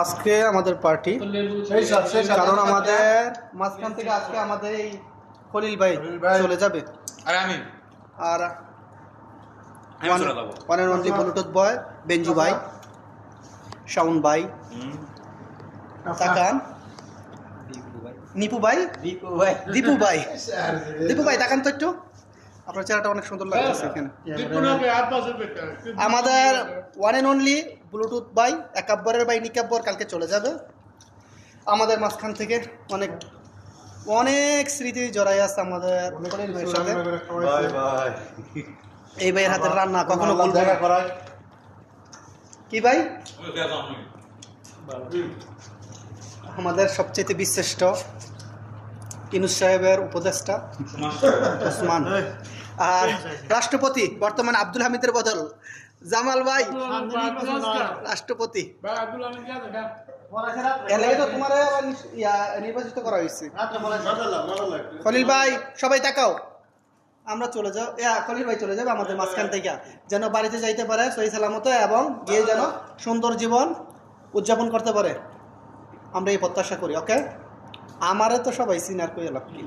আজকে আমাদের পার্টি, কারণ আমাদের মাঝখান থেকে আজকে আমাদের এই খলিল ভাই চলে যাবে। আর ওয়ান অ্যান্ড অনলি ব্লুটুথ বয় বেঞ্জু ভাই, শাউন ভাই, তাকান, নিপু ভাই, দীপু ভাই তাকান তো একটু, আপনার চেহারাটা অনেক সুন্দর লাগছে এখানে। আমাদের ওয়ান অ্যান্ড অনলি ব্লুটুথ ভাই একাব্বরের ভাই নিকাব্বর কালকে চলে যাবে। আমাদের মাঝখান থেকে অনেক অনেক স্মৃতি জড়াই আছে আমাদের খলিল ভাইয়ের সাথে। এই ভাইয়ের হাতের রান্না কখনো ভুলবো না। কি ভাই, আমাদের সবচেয়ে বিশিষ্ট ইউনূস সাহেবের উপদেষ্টা ওসমান, আর রাষ্ট্রপতি বর্তমানে আব্দুল হামিদের বদল জামাল ভাই রাষ্ট্রপতি। তোমার নির্বাচিত করা হয়েছে। খলিল ভাই সবাই তাকাও, আমরা চলে যাও, খলিল ভাই চলে যাবে আমাদের মাঝখান থেকে, যেন বাড়িতে যাইতে পারে সহি সালামতে এবং গিয়ে যেন সুন্দর জীবন উদযাপন করতে পারে, আমরা এই প্রত্যাশা করি। ওকে, আমারে তো সবাই সিনার কই লাভ কি।